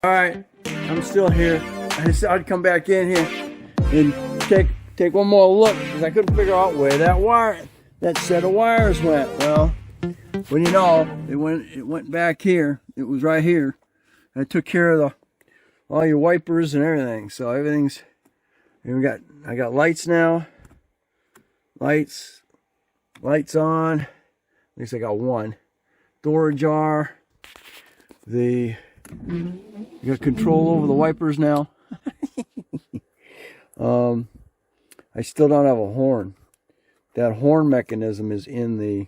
Alright, I'm still here. I decided to come back in here and take one more look because I couldn't figure out where that set of wires went. Well, when you know, it went back here. It was right here. I took care of all your wipers and everything. So everything's, I got lights now. Lights on. At least I got one. Door ajar. You got control over the wipers now. I still don't have a horn. That horn mechanism is in the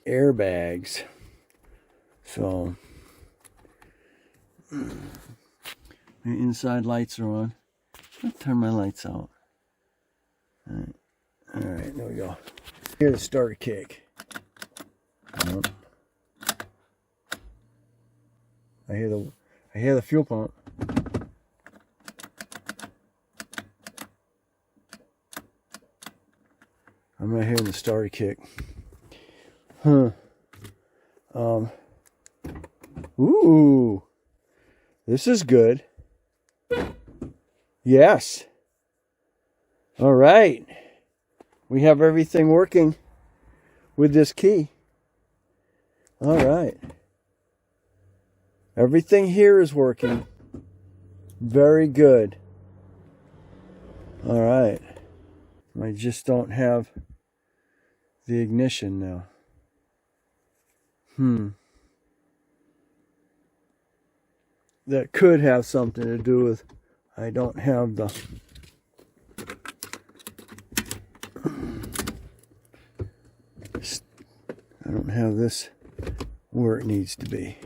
airbags. So the inside lights are on. I'll turn my lights out. All right, there we go. Here's the starter kick. I hear the fuel pump. I'm not hearing the starter kick. Ooh. This is good. Yes. All right. We have everything working with this key. All right. Everything here is working. Very good. All right. I just don't have the ignition now. That could have something to do with I don't have the this where it needs to be.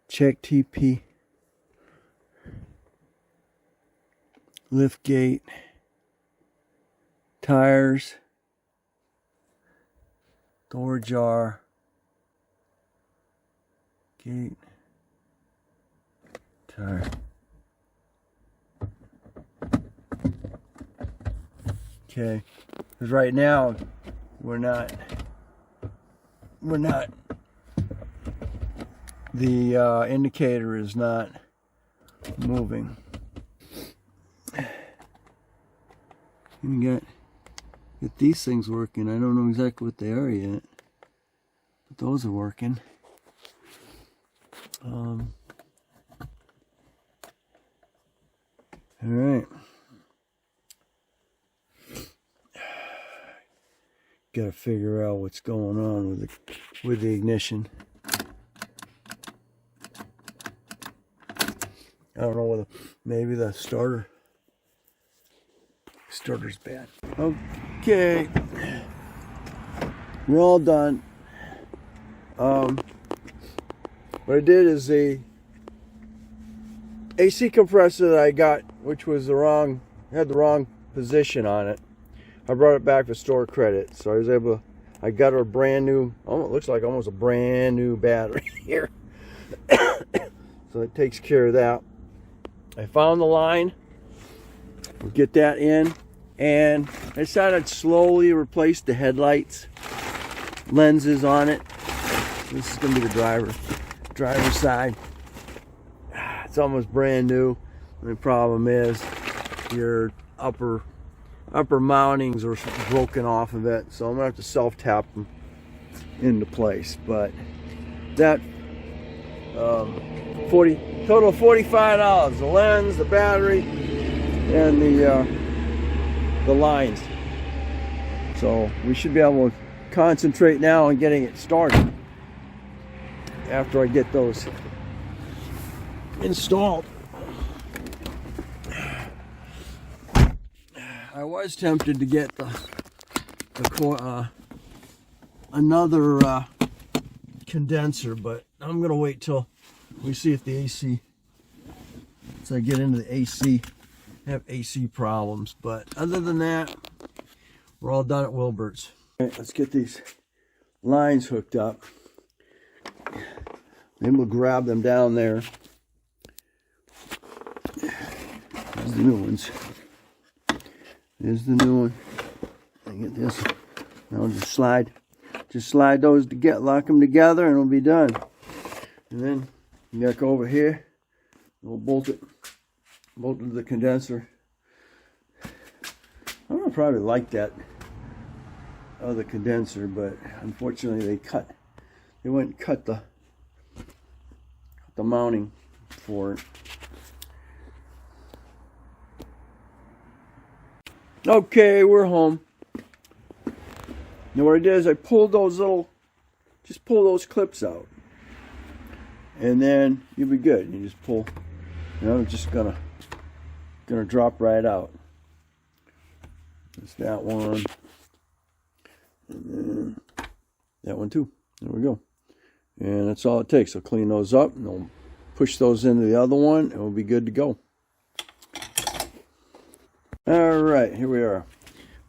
Check TP. Lift gate. Tires. Door jar. Gate. Tire. Okay. Because right now we're not the indicator is not moving. You get these things working. I don't know exactly what they are yet, but those are working. All right. Got to figure out what's going on with the ignition. I don't know whether maybe the starter's bad. Okay, we're all done. What I did is the AC compressor that I got, which was had the wrong position on it. I brought it back for store credit, so I was able to, I got a brand new, it looks like almost a brand new battery here. So it takes care of that. I found the line, we'll get that in, and I decided to slowly replace the headlights, lenses on it. This is going to be the driver's side. It's almost brand new. The problem is your upper mountings are broken off of it, so I'm gonna have to self-tap them into place. But that total of $45. The lens, the battery, and the lines. So we should be able to concentrate now on getting it started after I get those installed. I was tempted to get another condenser, but I'm gonna wait till we see if the AC, once I get into the AC, have AC problems. But other than that, we're all done at Wilbert's. All right, let's get these lines hooked up. Then we'll grab them down there. There's the new ones. There's the new one. I get this. Now just slide those to lock them together, and it'll be done. And then you got to go over here. We'll bolt it to the condenser. I'm gonna probably like that other condenser, but unfortunately they went and cut the mounting for it. Okay, we're home. Now what I did is I pulled pull those clips out, and then you'll be good. You just pull, it's just gonna drop right out. That's that one, and then that one too. There we go. And that's all it takes. I'll clean those up, and I'll push those into the other one, and we'll be good to go. All right, here we are.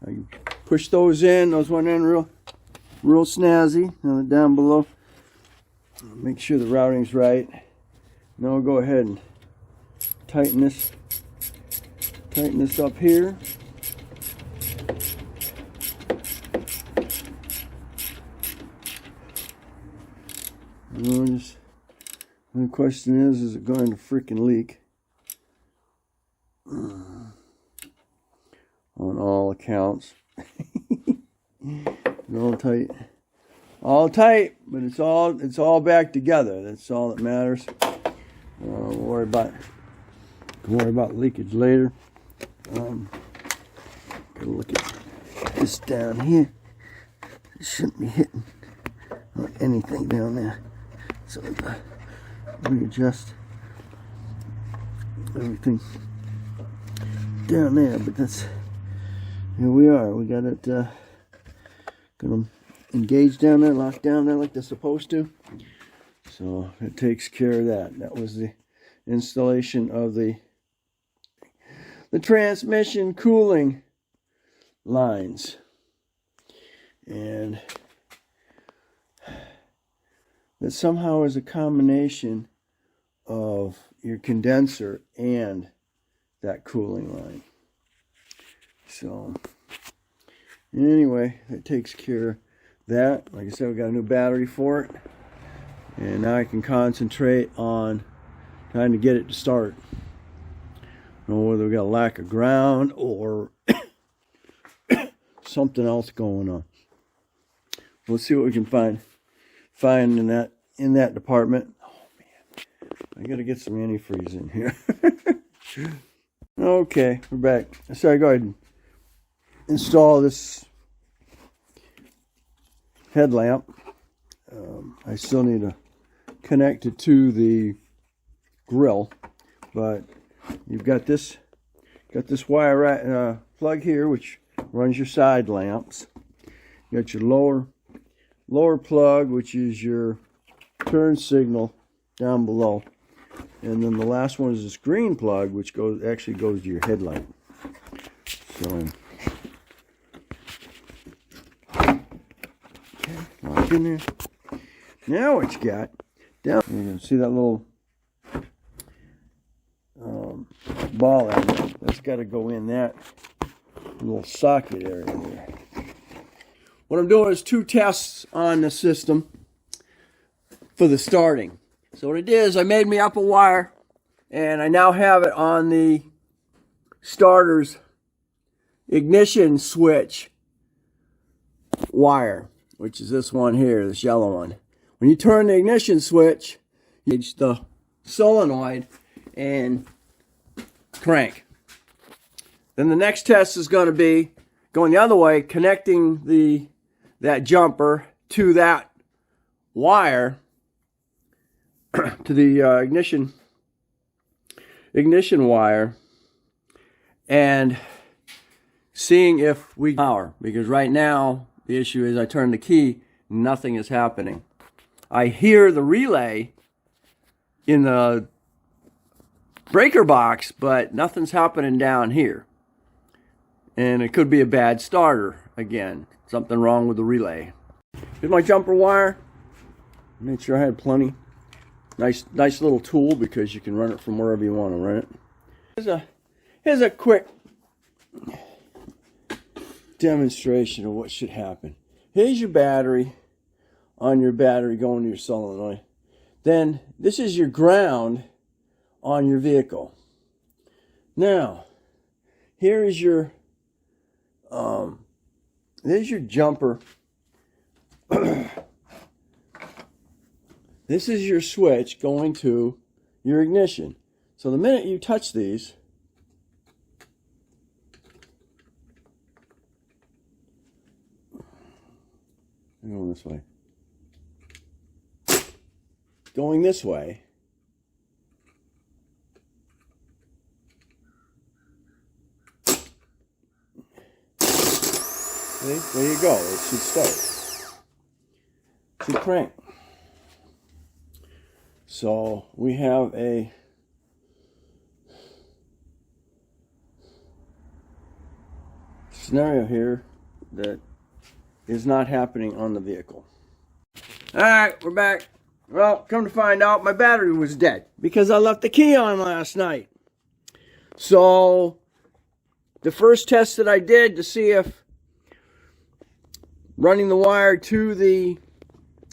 I push those in. Those went in real snazzy. Now down below. Make sure the routing's right. Now we'll go ahead and tighten this up here. The question is it going to freaking leak? On all accounts. all tight, but it's all back together. That's all that matters. We'll worry about leakage later. Gotta look at this down here. It shouldn't be hitting anything down there. So readjust everything down there, but that's, here we are. We got it gonna engage down there, locked down there like they're supposed to. So it takes care of that. That was the installation of the transmission cooling lines. And that somehow is a combination of your condenser and that cooling line. So anyway, that takes care of that. Like I said, we got a new battery for it, and now I can concentrate on trying to get it to start. I don't know whether we got a lack of ground or something else going on. Let's see what we can find in that department. Oh man, I gotta get some antifreeze in here. Okay, we're back. So I go ahead and install this headlamp. I still need to connect it to the grill, but you've got this wire plug here, which runs your side lamps. You got your lower plug, which is your turn signal down below, and then the last one is this green plug, which actually goes to your headlight. So okay, lock in there. Now what you got down, you can see that little ball out there. That's got to go in that little socket area there. What I'm doing is 2 tests on the system for the starting. So what I did is I made me up a wire, and I now have it on the starter's ignition switch wire, which is this one here, this yellow one. When you turn the ignition switch, you use the solenoid and crank. Then the next test is going to be going the other way, connecting that jumper to that wire to the ignition wire, and seeing if we power, because right now the issue is I turn the key, nothing is happening. I hear the relay in the breaker box, but nothing's happening down here. And it could be a bad starter again. Something wrong with the relay. Here's my jumper wire. Made sure I had plenty. Nice little tool, because you can run it from wherever you want to run it. Here's a quick demonstration of what should happen. Here's your battery on your battery going to your solenoid. then this is your ground on your vehicle. Now, here is your there's your jumper. This is your switch going to your ignition. So the minute you touch these, going this way. Going this way. See? There you go. It should start. It should crank. So we have a scenario here that is not happening on the vehicle. Alright, we're back. Well, come to find out, my battery was dead because I left the key on last night. So the first test that I did to see if running the wire to the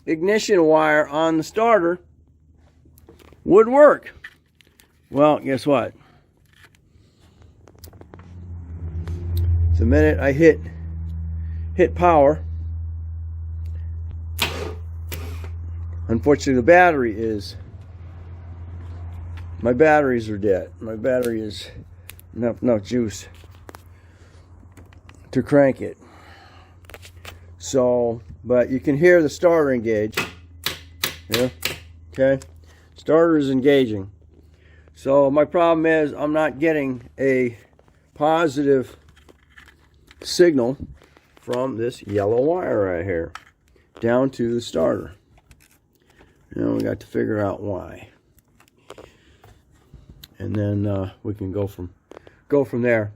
ignition wire on the starter would work. Well, guess what? The minute I hit power, unfortunately my batteries are dead. My battery is no juice to crank it. So, but you can hear the starter engage. Yeah, okay. Starter is engaging. So my problem is I'm not getting a positive signal from this yellow wire right here down to the starter. Now we got to figure out why, and then we can go from there.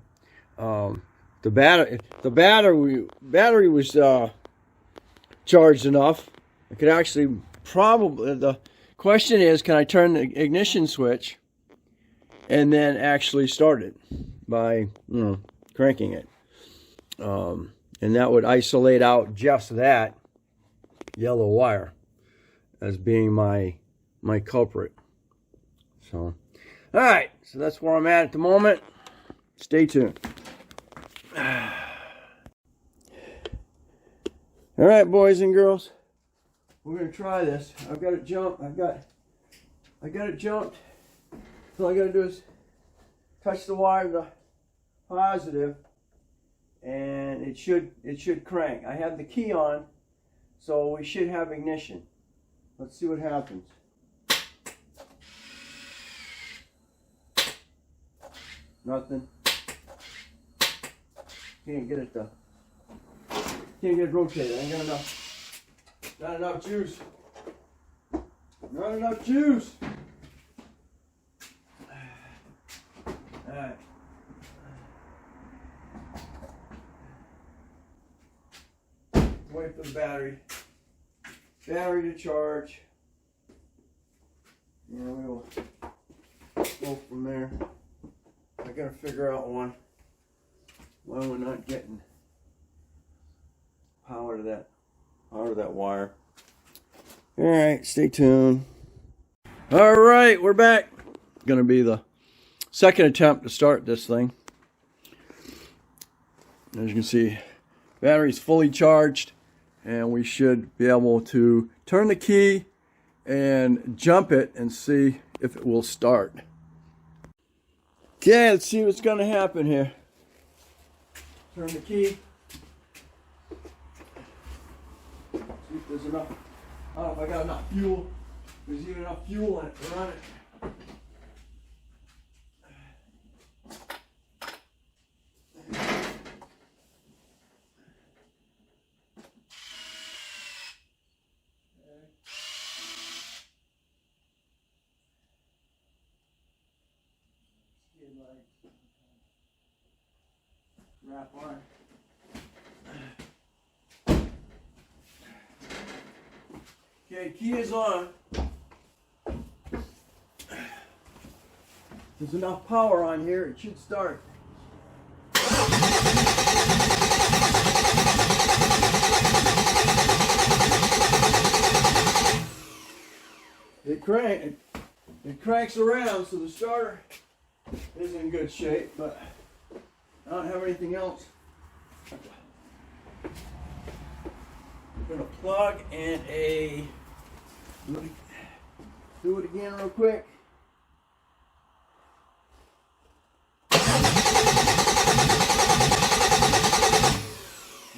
The battery was charged enough. I could actually probably, the question is, can I turn the ignition switch and then actually start it by cranking it, and that would isolate out just that yellow wire as being my culprit. So, all right, so that's where I'm at the moment. Stay tuned. All right, boys and girls, we're gonna try this. I've got it jumped. I got it jumped. So all I gotta do is touch the wire to the positive, and it should crank. I have the key on, so we should have ignition. Let's see what happens. Nothing. Can't get it rotated. I ain't got enough. Not enough juice. Not enough juice. Alright. Wait for the battery to charge. And we'll go from there. I gotta figure out why we're not getting power to that wire. All right, stay tuned. All right, we're back. Gonna be the second attempt to start this thing. As you can see, battery's fully charged, and we should be able to turn the key and jump it and see if it will start. Okay, let's see what's gonna happen here. Turn the key. See if there's enough. I don't know if I got enough fuel. There's even enough fuel in it to run it. Wrap on. Okay, key is on. There's enough power on here, it should start. It it cranks around, so the starter is in good shape, but I don't have anything else. I'm gonna plug in a, do it again real quick.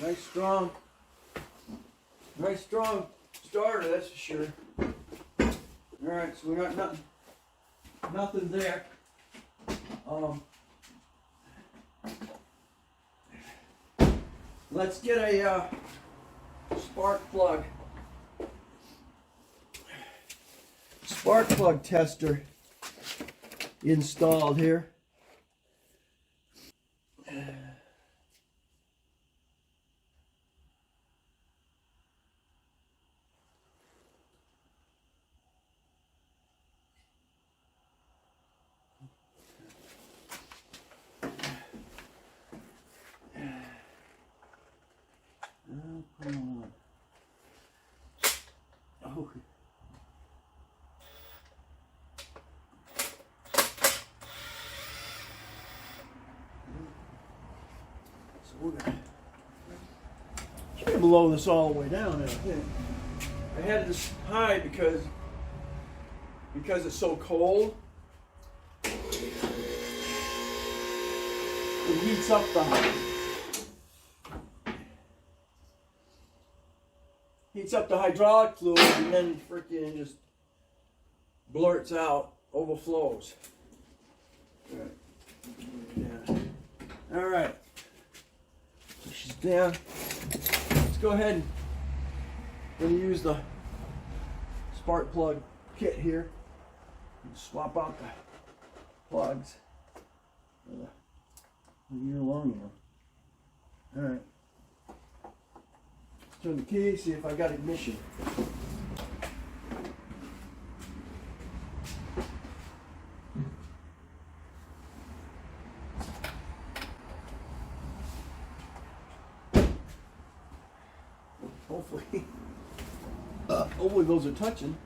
Nice strong starter, that's for sure. Alright, so we got nothing there. Let's get a spark plug tester installed here. Come on. Oh. So we're gonna should be able to lower this all the way down, I think. I had this high because it's so cold. It heats up the hydraulic fluid and then freaking just blurts out, overflows. All right. So she's down. Let's go ahead and I'm going to use the spark plug kit here and swap out the plugs. You're long now. All right. Turn the key, see if I got ignition. Hopefully those are touching.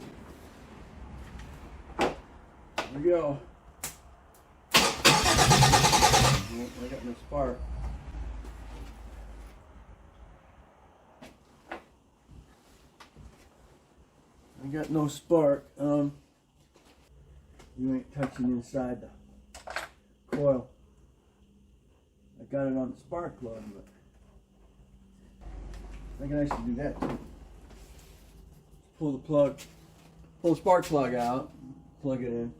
There we go. I got no spark. I got no spark. You ain't touching inside the coil. I got it on the spark plug, but I think I should do that too. Pull the spark plug out, plug it in.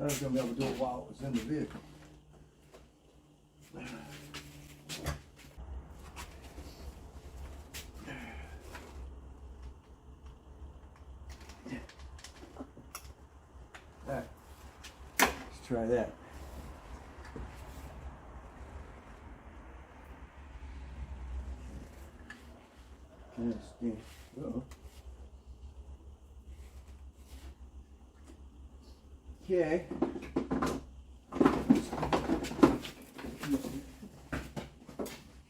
I was gonna be able to do it while it was in the vehicle. Alright, let's try that. Okay.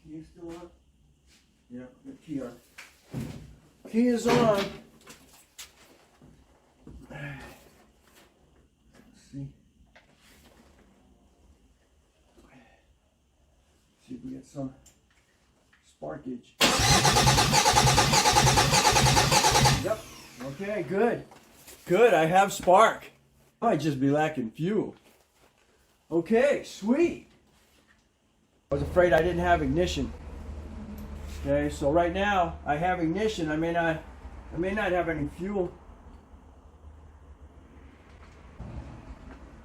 Key still on? Yeah, the key on. Key is on. See if we get some sparkage. Yep. Okay, good. Good, I have spark. I might just be lacking fuel. Okay, sweet. I was afraid I didn't have ignition. Okay, so right now I have ignition. I may not have any fuel.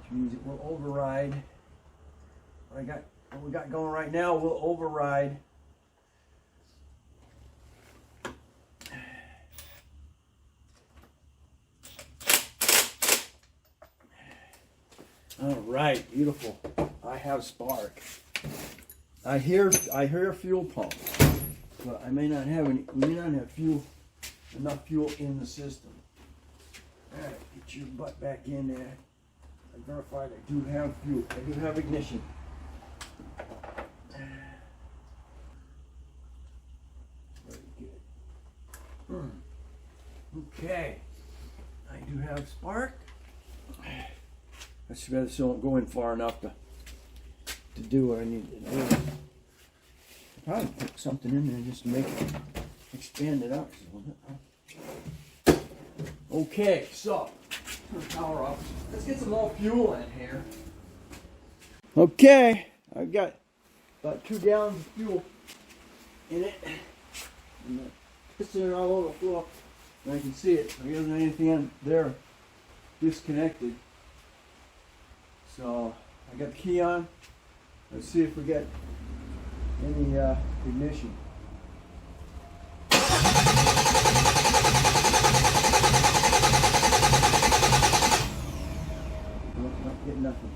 Which means it will override. What we got going right now will override. All right, beautiful. I have spark. I hear a fuel pump, but I may not have enough fuel in the system. All right, get your butt back in there. I verified I do have fuel. I do have ignition. Very good. Okay, I do have I just don't go in far enough to do what I need to do. I'll probably put something in there just to make it expand it out just a little bit. Okay, so turn the power off. Let's get some more fuel in here. Okay, I've got about 2 gallons of fuel in it. And the piston all over the floor. And I can see it. There isn't anything in there disconnected. So I got the key on. Let's see if we get any ignition. Nope, not getting nothing.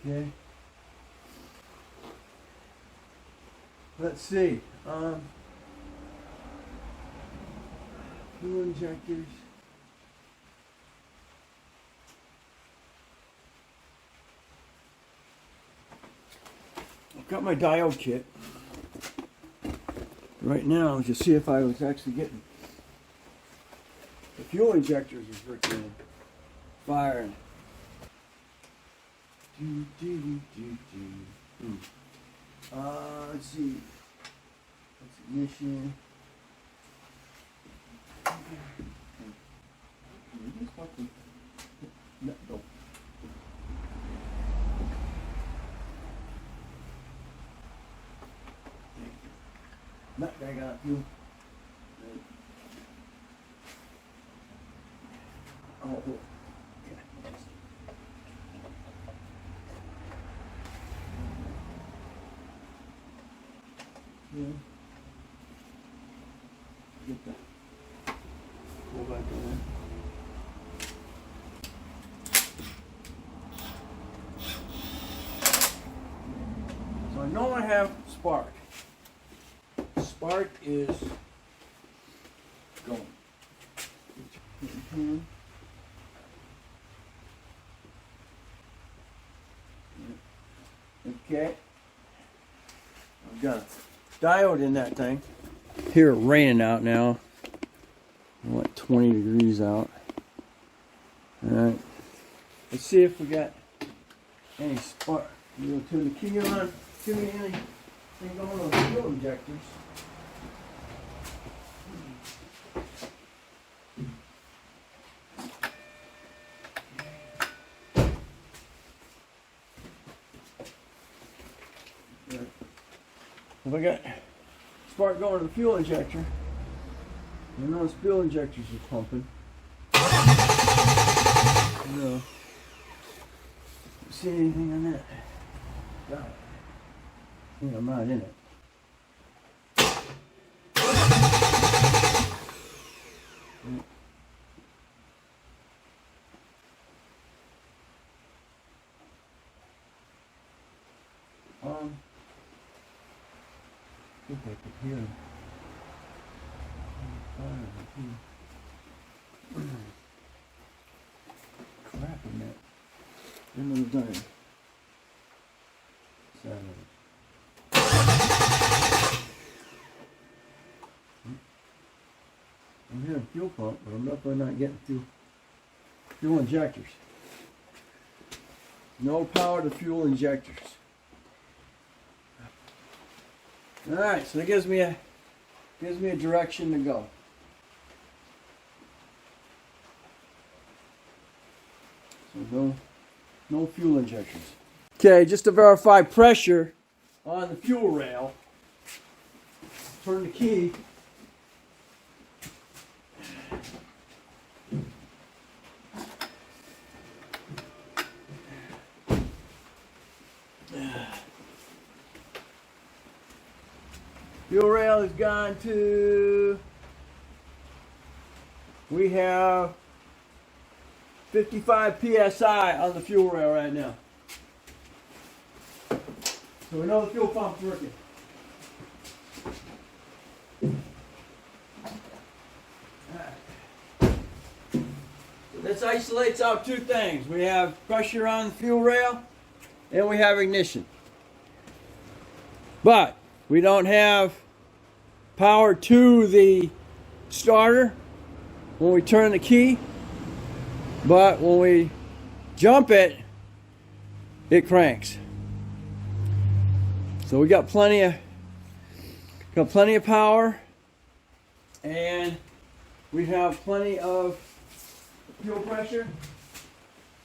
Okay. Let's see. Fuel injectors. I've got my diode kit. Right now, let's just see if I was actually getting the fuel injectors are freaking firing. Let's see. That's ignition. No. That guy got fuel. Oh, okay. Yeah. Get that. Go back on there. So I know I have spark. Spark is going. Okay. I've got a diode in that thing. Here, raining out now. What, 20 degrees out. Alright. Let's see if we got any spark. We'll turn the key on. See anything going on the fuel injectors. If I got spark going to the fuel injector, I know those fuel injectors are pumping. No. See anything on that? Got it. I think I'm not in it. I think I could hear crap in that. Another time. I'm hearing fuel pump, but I'm definitely not getting through fuel injectors. No power to fuel injectors. Alright, so that gives me a direction to go. So no fuel injectors. Okay, just to verify pressure on the fuel rail, turn the key. Fuel rail has gone to, we have 55 PSI on the fuel rail right now. So we know the fuel pump's working. So this isolates out two things. We have pressure on the fuel rail and we have ignition. But we don't have power to the starter when we turn the key. But when we jump it, it cranks. So we got plenty of power, and we have plenty of fuel pressure.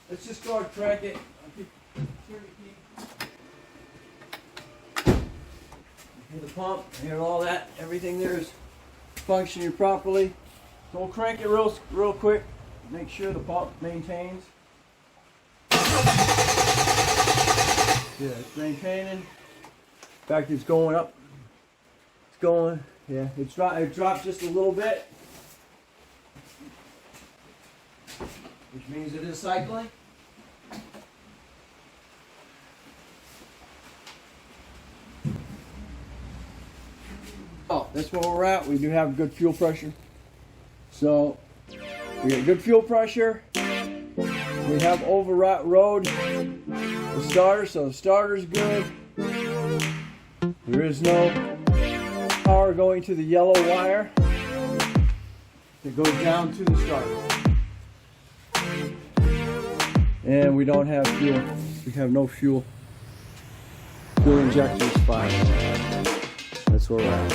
Let's just go and crank it. Turn the key. Hear the pump, hear all that. Everything there is functioning properly. So we'll crank it real quick. Make sure the pump maintains. Yeah, it's maintaining. In fact, it's going up. It's going. Yeah, it dropped just a little bit, which means it is cycling. Oh, that's where we're at. We do have good fuel pressure. So we got good fuel pressure. We have overrode the starter, so the starter's good. There is no power going to the yellow wire that goes down to the starter. And we don't have fuel. We have no fuel injectors fired. That's where we're at.